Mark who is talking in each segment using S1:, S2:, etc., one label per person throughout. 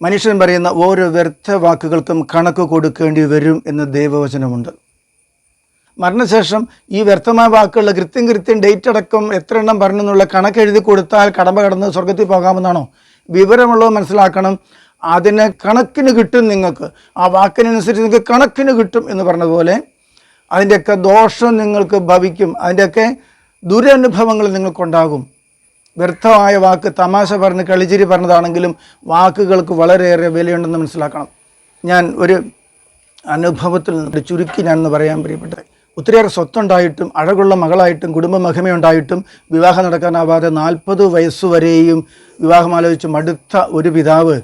S1: മനുഷ്യൻ പറയുന്ന ഓരോ വ്യർത്ഥ വാക്കുകൾക്കും കണക്ക് കൊടുക്കേണ്ടി വരും എന്ന് ദൈവവചനമുണ്ട്. മരണശേഷം ഈ വ്യർത്ഥമായ വാക്കുകളുടെ കൃത്യം ഡേറ്റ് അടക്കം എത്ര എണ്ണം പറഞ്ഞെന്നുള്ള കണക്ക് എഴുതി കൊടുത്താൽ കടമ്പ കടന്ന് സ്വർഗത്തിൽ പോകാമെന്നാണോ? വിവരമുള്ളത് മനസ്സിലാക്കണം. അതിന് കണക്കിന് കിട്ടും. നിങ്ങൾക്ക് ആ വാക്കിനനുസരിച്ച് നിങ്ങൾക്ക് കണക്കിന് കിട്ടും എന്ന് പറഞ്ഞതുപോലെ അതിൻ്റെയൊക്കെ ദോഷം നിങ്ങൾക്ക് ഭവിക്കും. അതിൻ്റെയൊക്കെ ദുരനുഭവങ്ങൾ നിങ്ങൾക്കുണ്ടാകും. വ്യർത്ഥമായ വാക്ക്, തമാശ പറഞ്ഞ് കളിച്ചിരി പറഞ്ഞതാണെങ്കിലും വാക്കുകൾക്ക് വളരെയേറെ വിലയുണ്ടെന്ന് മനസ്സിലാക്കണം. ഞാൻ ഒരു അനുഭവത്തിൽ നിന്ന് ചുരുക്കി ഞാനെന്ന് പറയാൻ പ്രിയപ്പെട്ടത്, ഒത്തിരിയേറെ സ്വത്തുണ്ടായിട്ടും അഴകുള്ള മകളായിട്ടും കുടുംബ മഹിമയുണ്ടായിട്ടും വിവാഹം നടക്കാനാവാതെ 40 വയസ്സുവരെയും വിവാഹം ആലോചിച്ച് മടുത്ത ഒരു പിതാവ്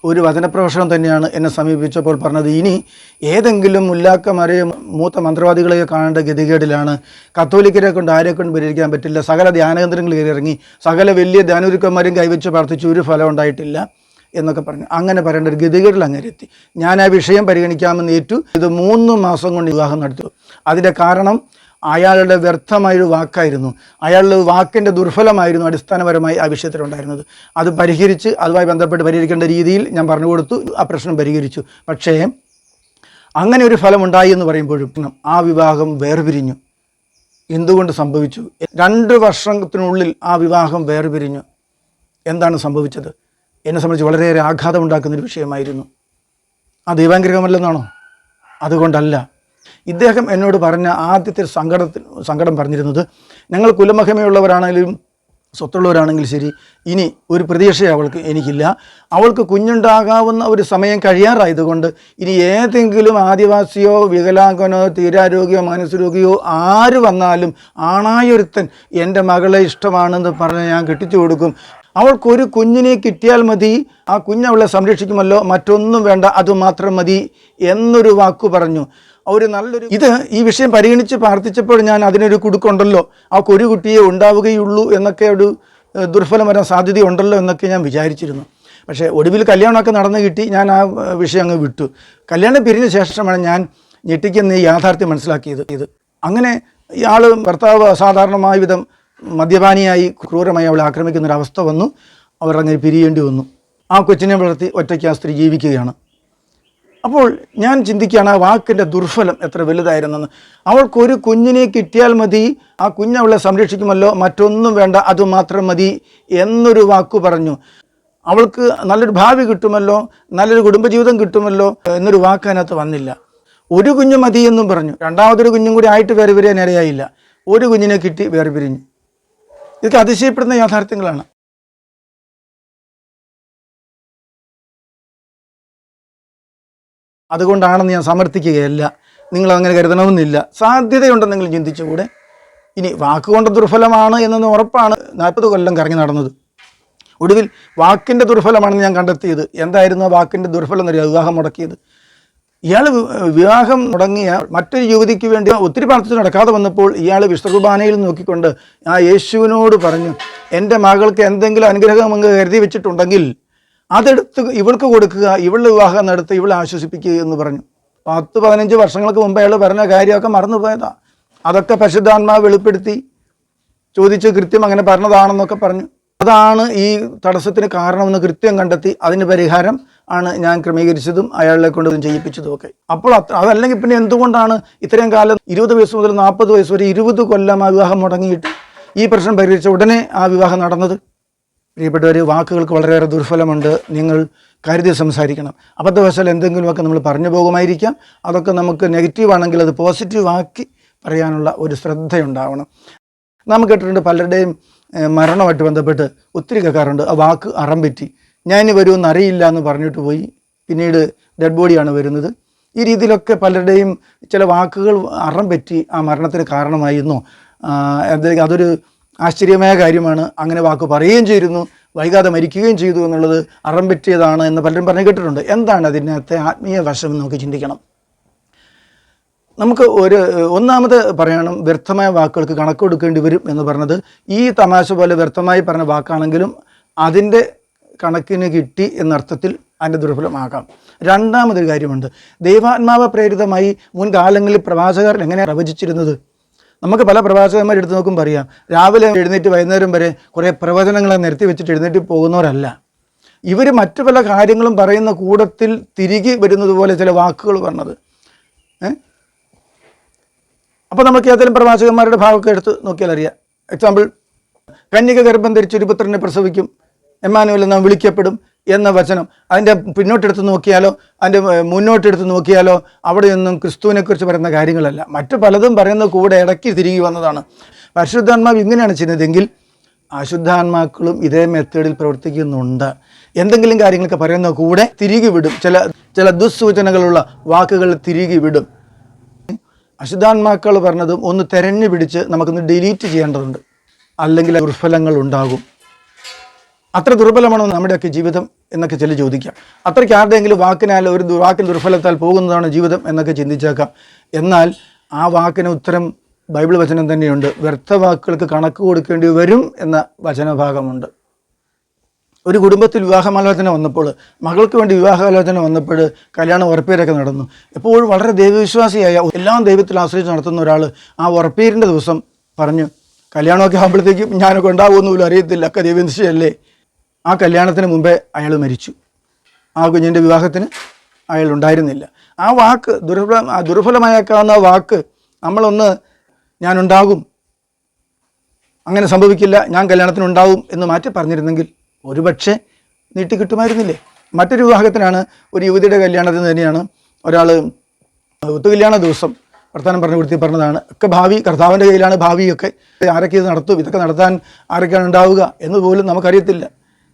S1: ഒരു വചനപ്രഭാഷണം തന്നെയാണ് എന്നെ സമീപിച്ചപ്പോൾ പറഞ്ഞത്, ഇനി ഏതെങ്കിലും മുല്ലാക്കന്മാരെയോ മൂത്ത മന്ത്രവാദികളെയോ കാണേണ്ട ഗതികേടിലാണ്. കത്തോലിക്കരെ കൊണ്ട് ആരെ കൊണ്ട് പരിഹരിക്കാൻ പറ്റില്ല. സകല ധ്യാനകേന്ദ്രങ്ങൾ കയറി ഇറങ്ങി, സകല വലിയ ധ്യാനഗുരുക്കന്മാരും കൈവച്ച് പ്രാർത്ഥിച്ച് ഒരു ഫലം ഉണ്ടായിട്ടില്ല എന്നൊക്കെ പറഞ്ഞു. അങ്ങനെ പറയേണ്ട ഒരു ഗതികേടിൽ അങ്ങനെ എത്തി. ഞാൻ ആ വിഷയം പരിഗണിക്കാമെന്ന് ഏറ്റു. ഇത് 3 മാസം കൊണ്ട് വിവാഹം നടത്തി. അതിൻ്റെ കാരണം അയാളുടെ വ്യർത്ഥമായൊരു വാക്കായിരുന്നു. അയാളുടെ വാക്കിൻ്റെ ദുർഫലമായിരുന്നു അടിസ്ഥാനപരമായി ആ വിഷയത്തിലുണ്ടായിരുന്നത്. അത് പരിഹരിച്ച് അതുമായി ബന്ധപ്പെട്ട് പരിഹരിക്കേണ്ട രീതിയിൽ ഞാൻ പറഞ്ഞു കൊടുത്തു. ആ പ്രശ്നം പരിഹരിച്ചു. പക്ഷേ അങ്ങനെ ഒരു ഫലം ഉണ്ടായി എന്ന് പറയുമ്പോഴും ആ വിവാഹം വേർപിരിഞ്ഞു. എന്തുകൊണ്ട് സംഭവിച്ചു? 2 വർഷത്തിനുള്ളിൽ ആ വിവാഹം വേർപിരിഞ്ഞു. എന്താണ് സംഭവിച്ചത്? എന്നെ സംബന്ധിച്ച് വളരെയേറെ ആഘാതമുണ്ടാക്കുന്നൊരു വിഷയമായിരുന്നു. ആ ദൈവാനുഗ്രഹമല്ലെന്നാണോ? അതുകൊണ്ടല്ല. ഇദ്ദേഹം എന്നോട് പറഞ്ഞ ആദ്യത്തെ സങ്കടം പറഞ്ഞിരുന്നത്, ഞങ്ങൾ കുലമഹിമയുള്ളവരാണെങ്കിലും സ്വത്തുള്ളവരാണെങ്കിലും ശരി, ഇനി ഒരു പ്രതീക്ഷ എനിക്കില്ല. അവൾക്ക് കുഞ്ഞുണ്ടാകാവുന്ന ഒരു സമയം കഴിയാറായതുകൊണ്ട് ഇനി ഏതെങ്കിലും ആദിവാസിയോ വികലാംഗനോ തീരാരോഗ്യമോ മാനസരോഗിയോ ആര് വന്നാലും ആണായൊരുത്തൻ എൻ്റെ മകളെ ഇഷ്ടമാണെന്ന് പറഞ്ഞ് ഞാൻ കെട്ടിച്ചു കൊടുക്കും. അവൾക്കൊരു കുഞ്ഞിനെ കിട്ടിയാൽ മതി, ആ കുഞ്ഞവളെ സംരക്ഷിക്കുമല്ലോ, മറ്റൊന്നും വേണ്ട, അതുമാത്രം മതി എന്നൊരു വാക്കു പറഞ്ഞു. ഈ വിഷയം പരിഗണിച്ച് പ്രാർത്ഥിച്ചപ്പോൾ ഞാൻ അതിനൊരു കുടുക്കുണ്ടല്ലോ, അവൾക്കൊരു കുട്ടിയെ ഉണ്ടാവുകയുള്ളൂ എന്നൊക്കെ ഒരു ദുർഫലം വരാൻ സാധ്യതയുണ്ടല്ലോ എന്നൊക്കെ ഞാൻ വിചാരിച്ചിരുന്നു. പക്ഷേ ഒടുവിൽ കല്യാണമൊക്കെ നടന്നു കിട്ടി. ഞാൻ ആ വിഷയം അങ്ങ് വിട്ടു. കല്യാണം പിരിഞ്ഞ ശേഷമാണ് ഞാൻ ഞെട്ടിക്കുന്ന ഈ യാഥാർത്ഥ്യം മനസ്സിലാക്കിയത്. അങ്ങനെ ഇയാൾ ഭർത്താവ് അസാധാരണമായ വിധം മദ്യപാനിയായി ക്രൂരമായി അവളെ ആക്രമിക്കുന്നൊരവസ്ഥ വന്നു. അവർ അങ്ങനെ പിരിയേണ്ടി വന്നു. ആ കൊച്ചിനെ വളർത്തി ഒറ്റയ്ക്ക് ആ സ്ത്രീ ജീവിക്കുകയാണ്. അപ്പോൾ ഞാൻ ചിന്തിക്കുകയാണ് ആ വാക്കിൻ്റെ ദുർഫലം എത്ര വലുതായിരുന്നെന്ന്. അവൾക്കൊരു കുഞ്ഞിനെ കിട്ടിയാൽ മതി, ആ കുഞ്ഞവളെ സംരക്ഷിക്കുമല്ലോ, മറ്റൊന്നും വേണ്ട, അതുമാത്രം മതി എന്നൊരു വാക്കു പറഞ്ഞു. അവൾക്ക് നല്ലൊരു ഭാവി കിട്ടുമല്ലോ, നല്ലൊരു കുടുംബജീവിതം കിട്ടുമല്ലോ എന്നൊരു വാക്ക് അതിനകത്ത് വന്നില്ല. ഒരു കുഞ്ഞ് മതി എന്നും പറഞ്ഞു. രണ്ടാമതൊരു കുഞ്ഞും കൂടി ആയിട്ട് വേർപിരിയാൻ ഇടയായില്ല. ഒരു കുഞ്ഞിനെ കിട്ടി വേർപിരിഞ്ഞു. ഇതൊക്കെ അതിശയപ്പെടുന്ന യാഥാർത്ഥ്യങ്ങളാണ്. അതുകൊണ്ടാണെന്ന് ഞാൻ സമർത്ഥിക്കുകയല്ല. നിങ്ങളങ്ങനെ കരുതണമെന്നില്ല. സാധ്യതയുണ്ടെന്ന് നിങ്ങൾ ചിന്തിച്ചുകൂടെ? ഇനി വാക്കുകൊണ്ട് ദുർഫലമാണ് എന്നൊന്ന് ഉറപ്പാണ്. 40 കൊല്ലം കറങ്ങി നടന്നത്. ഒടുവിൽ വാക്കിൻ്റെ ദുർഫലമാണെന്ന് ഞാൻ കണ്ടെത്തിയത്. എന്തായിരുന്നു ആ വാക്കിൻ്റെ ദുർഫലം എന്നറിയാം? വിവാഹം മുടക്കിയത്. ഇയാൾ വിവാഹം മുടങ്ങിയ മറ്റൊരു യുവതിക്ക് വേണ്ടി ഒത്തിരി പ്രാർത്ഥിച്ച് നടക്കാതെ വന്നപ്പോൾ ഇയാൾ വിശുദ്ധ കുർബാനയിൽ നോക്കിക്കൊണ്ട് ആ യേശുവിനോട് പറഞ്ഞു, എൻ്റെ മകൾക്ക് എന്തെങ്കിലും അനുഗ്രഹം അങ്ങ് കരുതി വെച്ചിട്ടുണ്ടെങ്കിൽ അതെടുത്ത് ഇവൾക്ക് കൊടുക്കുക, ഇവളുടെ വിവാഹം നടത്തി ഇവളെ ആശ്വസിപ്പിക്കുക എന്ന് പറഞ്ഞു. 10-15 വർഷങ്ങൾക്ക് മുമ്പ് അയാൾ പറഞ്ഞ കാര്യമൊക്കെ മറന്നുപോയതാ. അതൊക്കെ പരിശുദ്ധാത്മാവ് വെളിപ്പെടുത്തി ചോദിച്ച് കൃത്യം അങ്ങനെ പറഞ്ഞതാണെന്നൊക്കെ പറഞ്ഞു. അതാണ് ഈ തടസ്സത്തിന് കാരണമെന്ന് കൃത്യം കണ്ടെത്തി അതിന് പരിഹാരം ആണ് ഞാൻ ക്രമീകരിച്ചതും അയാളെ കൊണ്ട് ചെയ്യിപ്പിച്ചതും ഒക്കെ. അപ്പോൾ അതല്ലെങ്കിൽ പിന്നെ എന്തുകൊണ്ടാണ് ഇത്രയും കാലം 20 വയസ്സ് മുതൽ 40 വയസ്സ് വരെ 20 കൊല്ലം ആ വിവാഹം മുടങ്ങിയിട്ട് ഈ പ്രശ്നം പരിഹരിച്ച ഉടനെ ആ വിവാഹം നടന്നത്? പ്രിയപ്പെട്ടവർ, വാക്കുകൾക്ക് വളരെയേറെ ദുർഫലമുണ്ട്. നിങ്ങൾ കരുതി സംസാരിക്കണം. അബദ്ധവശാൽ എന്തെങ്കിലുമൊക്കെ നമ്മൾ പറഞ്ഞു പോകുമായിരിക്കാം. അതൊക്കെ നമുക്ക് നെഗറ്റീവ് ആണെങ്കിൽ അത് പോസിറ്റീവ് ആക്കി പറയാനുള്ള ഒരു ശ്രദ്ധയുണ്ടാവണം. നാം കേട്ടിട്ടുണ്ട് പലരുടെയും മരണമായിട്ട് ബന്ധപ്പെട്ട് ഒത്തിരി കേൾക്കാറുണ്ട്, ആ വാക്ക് അറം പറ്റി, ഞാൻ ഇനി വരുമെന്ന് അറിയില്ല എന്ന് പറഞ്ഞിട്ട് പോയി, പിന്നീട് ഡെഡ് ബോഡിയാണ് വരുന്നത്. ഈ രീതിയിലൊക്കെ പലരുടെയും ചില വാക്കുകൾ അറം പറ്റി ആ മരണത്തിന് കാരണമായിരുന്നു. അതൊരു ആശ്ചര്യമായ കാര്യമാണ്. അങ്ങനെ വാക്ക് പറയുകയും ചെയ്തിരുന്നു, വൈകാതെ മരിക്കുകയും ചെയ്തു എന്നുള്ളത് അറം പറ്റിയതാണ് എന്ന് പലരും പറഞ്ഞു കേട്ടിട്ടുണ്ട്. എന്താണ് അതിനകത്തെ ആത്മീയ വശം എന്ന് നമുക്ക് ചിന്തിക്കണം. നമുക്ക് ഒന്നാമത് പറയണം, വ്യർത്ഥമായ വാക്കുകൾക്ക് കണക്ക് കൊടുക്കേണ്ടി വരും എന്ന് പറഞ്ഞത് ഈ തമാശ പോലെ വ്യർത്ഥമായി പറഞ്ഞ വാക്കാണെങ്കിലും അതിൻ്റെ കണക്കിന് കിട്ടി എന്നർത്ഥത്തിൽ അതിൻ്റെ ദുർഫലമാകാം. രണ്ടാമതൊരു കാര്യമുണ്ട്. ദൈവാത്മാവ പ്രേരിതമായി മുൻകാലങ്ങളിൽ പ്രവാചകർ എങ്ങനെയാണ് പ്രവചിച്ചിരുന്നത്? നമുക്ക് പല പ്രവാചകന്മാർ എടുത്ത് നോക്കുമ്പോൾ അറിയാം, രാവിലെ എഴുന്നേറ്റ് വൈകുന്നേരം വരെ കുറേ പ്രവചനങ്ങളെ നിരത്തി വെച്ചിട്ട് എഴുന്നേറ്റ് പോകുന്നവരല്ല. ഇവർ മറ്റു പല കാര്യങ്ങളും പറയുന്ന കൂട്ടത്തിൽ തിരികെ വരുന്നത് പോലെ ചില വാക്കുകൾ പറഞ്ഞത്. അപ്പോൾ നമുക്ക് ഏതെങ്കിലും പ്രവാചകന്മാരുടെ ഭാഗമൊക്കെ എടുത്ത് നോക്കിയാൽ അറിയാം. എക്സാമ്പിൾ, കന്യക ഗർഭം ധരിച്ച് ഒരു പുത്രനെ പ്രസവിക്കും, എമ്മാനുവേൽ നാം വിളിക്കപ്പെടും എന്ന വചനം. അതിൻ്റെ പിന്നോട്ടെടുത്ത് നോക്കിയാലോ അതിൻ്റെ മുന്നോട്ടെടുത്ത് നോക്കിയാലോ അവിടെയൊന്നും ക്രിസ്തുവിനെക്കുറിച്ച് പറയുന്ന കാര്യങ്ങളല്ല, മറ്റു പലതും പറയുന്ന കൂടെ ഇടയ്ക്ക് തിരികെ വന്നതാണ്. പരിശുദ്ധാത്മാവ് ഇങ്ങനെയാണ് ചെയ്യുന്നതെങ്കിൽ അശുദ്ധാത്മാക്കളും ഇതേ മെത്തേഡിൽ പ്രവർത്തിക്കുന്നുണ്ട്. എന്തെങ്കിലും കാര്യങ്ങളൊക്കെ പറയുന്ന കൂടെ തിരികെ വിടും, ചില ദുസ്സൂചനകളുള്ള വാക്കുകൾ തിരികെ വിടും. അശുദ്ധാത്മാക്കൾ പറഞ്ഞതും ഒന്ന് തെരഞ്ഞു പിടിച്ച് നമുക്കൊന്ന് ഡിലീറ്റ് ചെയ്യേണ്ടതുണ്ട്, അല്ലെങ്കിൽ ദുർഫലങ്ങൾ ഉണ്ടാകും. അത്ര ദുർബലമാണോ നമ്മുടെയൊക്കെ ജീവിതം എന്നൊക്കെ ചില ചോദിക്കാം. അത്രയ്ക്ക് ആരുടെയെങ്കിലും വാക്കിനാൽ ഒരു വാക്കിന് ദുർഫലത്താൽ പോകുന്നതാണ് ജീവിതം എന്നൊക്കെ ചിന്തിച്ചേക്കാം. എന്നാൽ ആ വാക്കിന് ഉത്തരം ബൈബിൾ വചനം തന്നെയുണ്ട്. വ്യർത്ഥവാക്കുകൾക്ക് കണക്ക് കൊടുക്കേണ്ടി വരും എന്ന വചനഭാഗമുണ്ട്. ഒരു കുടുംബത്തിൽ വിവാഹമാലോചന വന്നപ്പോൾ, മകൾക്ക് വേണ്ടി വിവാഹാലോചന വന്നപ്പോൾ കല്യാണം ഉറപ്പീരൊക്കെ നടന്നു. എപ്പോഴും വളരെ ദൈവവിശ്വാസിയായ, എല്ലാം ദൈവത്തിൽ ആശ്രയിച്ച് നടത്തുന്ന ഒരാൾ ആ ഉറപ്പീരിൻ്റെ ദിവസം പറഞ്ഞു, കല്യാണമൊക്കെ ആകുമ്പോഴത്തേക്കും ഞാനൊക്കെ ഉണ്ടാകുമെന്നുപോലും അറിയത്തില്ല, ഒക്കെ ദൈവനിശ്ചയല്ലേ. ആ കല്യാണത്തിന് മുമ്പേ അയാൾ മരിച്ചു. ആ കുഞ്ഞിൻ്റെ വിവാഹത്തിന് അയാൾ ഉണ്ടായിരുന്നില്ല. ആ വാക്ക് ദുർഫലമായേക്കാവുന്ന വാക്ക് നമ്മളൊന്ന് ഞാനുണ്ടാകും, അങ്ങനെ സംഭവിക്കില്ല, ഞാൻ കല്യാണത്തിനുണ്ടാവും എന്ന് മാറ്റി പറഞ്ഞിരുന്നെങ്കിൽ ഒരുപക്ഷെ നീട്ടിക്കിട്ടുമായിരുന്നില്ലേ. മറ്റൊരു വിവാഹത്തിനാണ്, ഒരു യുവതിയുടെ കല്യാണത്തിന് തന്നെയാണ് ഒരാൾ ഒത്തുകല്യാണ ദിവസം വർത്തമാനം പറഞ്ഞു കൊടുത്തി പറഞ്ഞതാണ്, ഒക്കെ ഭാവി കർത്താവിൻ്റെ കയ്യിലാണ്, ഭാവിയൊക്കെ ആരൊക്കെ ഇത് നടത്തും, ഇതൊക്കെ നടത്താൻ ആരൊക്കെയാണ് ഉണ്ടാവുക എന്ന് പോലും നമുക്കറിയത്തില്ല,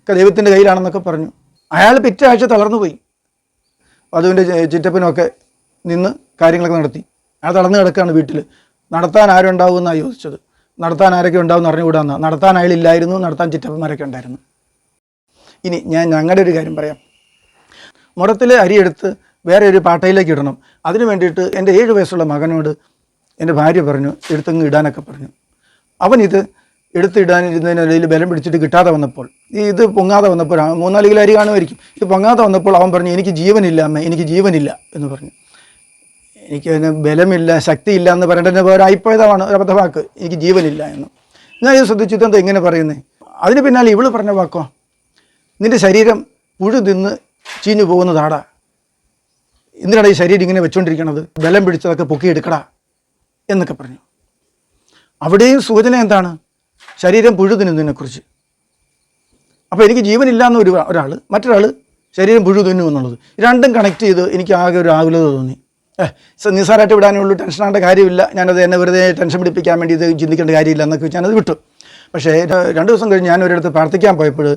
S1: ഒക്കെ ദൈവത്തിൻ്റെ കയ്യിലാണെന്നൊക്കെ പറഞ്ഞു. അയാൾ പിറ്റേ ആഴ്ച തളർന്നു പോയി. വധുവിൻ്റെ ചിറ്റപ്പനുമൊക്കെ നിന്ന് കാര്യങ്ങളൊക്കെ നടത്തി. അയാൾ തളർന്നു കിടക്കുകയാണ് വീട്ടിൽ. നടത്താൻ ആരുണ്ടാവുമെന്നാണ് ചോദിച്ചത്. നടത്താൻ ആരൊക്കെ ഉണ്ടാവും അറിഞ്ഞുകൂടാന്നാ. നടത്താൻ അയാളില്ലായിരുന്നു, നടത്താൻ ചിറ്റപ്പന്മാരൊക്കെ ഉണ്ടായിരുന്നു. ഇനി ഞാൻ ഞങ്ങളുടെ ഒരു കാര്യം പറയാം. മുറത്തിൽ അരിയെടുത്ത് വേറെ ഒരു പാട്ടയിലേക്ക് ഇടണം. അതിന് വേണ്ടിയിട്ട് എൻ്റെ 7 വയസ്സുള്ള മകനോട് എൻ്റെ ഭാര്യ പറഞ്ഞു എടുത്തങ്ങ് ഇടാനൊക്കെ പറഞ്ഞു. അവനിത് എടുത്തിടാനിരുന്നതിനിടയിൽ ബലം പിടിച്ചിട്ട് കിട്ടാതെ വന്നപ്പോൾ, ഇത് പൊങ്ങാതെ വന്നപ്പോൾ, 3-4 കിലോ അരി കാണുമായിരിക്കും, ഇത് പൊങ്ങാതെ വന്നപ്പോൾ അവൻ പറഞ്ഞു, എനിക്ക് ജീവനില്ല അമ്മ, എനിക്ക് ജീവനില്ല എന്ന് പറഞ്ഞു. എനിക്ക് അതിന് ബലമില്ല, ശക്തിയില്ല എന്ന് പറയേണ്ടതിന് വേറെ ആയിപ്പോയതാണ് ഒരു അബദ്ധവാക്ക്, എനിക്ക് ജീവനില്ല എന്ന്. ഞാൻ ഇത് ശ്രദ്ധിച്ചു, ഇതെന്താ ഇങ്ങനെ പറയുന്നത്? അതിന് പിന്നാലെ ഇവള് പറഞ്ഞ വാക്കോ, നിൻ്റെ ശരീരം പുഴു തിന്ന് ചീഞ്ഞു പോകുന്നതാടാ, എന്തിനാണ് ഈ ശരീരം ഇങ്ങനെ വെച്ചുകൊണ്ടിരിക്കണത്, ബലം പിടിച്ചതൊക്കെ പൊക്കിയെടുക്കടാ എന്നൊക്കെ പറഞ്ഞു. അവിടെയും സൂചന എന്താണ്? ശരീരം പുഴു തിന്നുന്നതിനെക്കുറിച്ച്. അപ്പോൾ എനിക്ക് ജീവനില്ല എന്ന ഒരാൾ, മറ്റൊരാൾ ശരീരം പുഴു തിന്നു എന്നുള്ളത്, രണ്ടും കണക്ട് ചെയ്ത് എനിക്ക് ആകെ ഒരു ആകുലത തോന്നി. നിസ്സാരമായിട്ട് വിടാനുള്ളൂ, ടെൻഷനാകേണ്ട കാര്യമില്ല, ഞാനത് എന്നെ വെറുതെ ടെൻഷൻ പിടിപ്പിക്കാൻ വേണ്ടി ഇത് ചിന്തിക്കേണ്ട കാര്യമില്ല എന്നൊക്കെ വെച്ച് ഞാനത് വിട്ടു. പക്ഷേ 2 ദിവസം കഴിഞ്ഞ് ഞാൻ ഒരിടത്ത് പ്രാർത്ഥിക്കാൻ പോയപ്പോൾ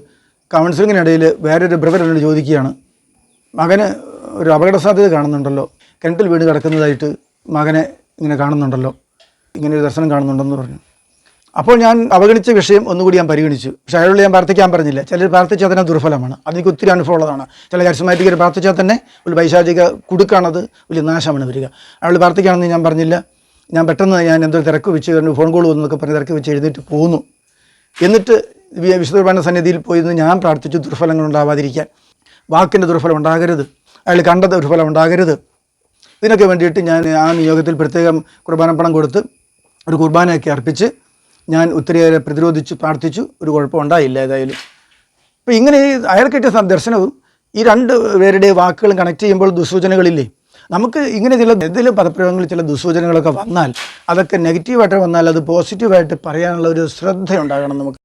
S1: കൗൺസിലിങ്ങിനിടയിൽ വേറൊരു ബ്രദർ എന്നോട് ചോദിക്കുകയാണ്, മകന് ഒരു അപകട സാധ്യത കാണുന്നുണ്ടല്ലോ, കിണറ്റിൽ വീണ് കിടക്കുന്നതായിട്ട് മകനെ ഇങ്ങനെ കാണുന്നുണ്ടല്ലോ, ഇങ്ങനെ ഒരു ദർശനം കാണുന്നുണ്ടെന്ന് പറഞ്ഞു. അപ്പോൾ ഞാൻ അവഗണിച്ച വിഷയം ഒന്നുകൂടി ഞാൻ പരിഗണിച്ചു. പക്ഷേ അയാളോട് ഞാൻ പ്രാർത്ഥിക്കാൻ പറഞ്ഞില്ല. ചിലർ പ്രാർത്ഥിച്ചാൽ തന്നെ ദുർഫലമാണ്. അതെനിക്ക് ഒത്തിരി അനുഭവമുള്ളതാണ്. ചില കരിസ്മാറ്റിക്കർ പ്രാർത്ഥിച്ചാൽ തന്നെ ഒരു പൈശാചിക കുടുക്കാണത്, വലിയ നാശമാണ് വരിക. അയാൾ പ്രാർത്ഥിക്കുകയാണെന്ന് ഞാൻ പറഞ്ഞില്ല. ഞാൻ പെട്ടെന്ന് എന്തോ തിരക്ക് വെച്ച് ഫോൺ കോൾ വന്നതൊക്കെ പറഞ്ഞ് തിരക്ക് വെച്ച് എഴുന്നേറ്റ് പോന്നു. എന്നിട്ട് വിശുദ്ധ കുർബാന സന്നിധിയിൽ പോയിരുന്ന് ഞാൻ പ്രാർത്ഥിച്ചു ദുർഫലങ്ങൾ ഉണ്ടാവാതിരിക്കാൻ, വാക്കിൻ്റെ ദുർഫലം ഉണ്ടാകരുത്, അയാൾ കണ്ട ദുർഫലം ഉണ്ടാകരുത്. ഇതിനൊക്കെ വേണ്ടിയിട്ട് ഞാൻ ആ നിയോഗത്തിൽ പ്രത്യേകം കുർബാന പണം കൊടുത്ത് ഒരു കുർബാനയൊക്കെ അർപ്പിച്ച് ഞാൻ ഒത്തിരിയേറെ പ്രതിരോധിച്ച് പ്രാർത്ഥിച്ചു. ഒരു കുഴപ്പം ഉണ്ടായില്ല ഏതായാലും. അപ്പോൾ ഇങ്ങനെ അയാൾ കിട്ടിയ ദർശനവും ഈ 2 പേരുടെ വാക്കുകളും കണക്ട് ചെയ്യുമ്പോൾ ദുസ്സൂചനകളില്ലേ. നമുക്ക് ഇങ്ങനെ എന്തെങ്കിലും പദപ്രയോഗങ്ങളിൽ ചില ദുസ്സൂചനകളൊക്കെ വന്നാൽ, അതൊക്കെ നെഗറ്റീവായിട്ട് വന്നാൽ അത് പോസിറ്റീവായിട്ട് പറയാനുള്ള ഒരു ശ്രദ്ധ ഉണ്ടാകണം നമുക്ക്.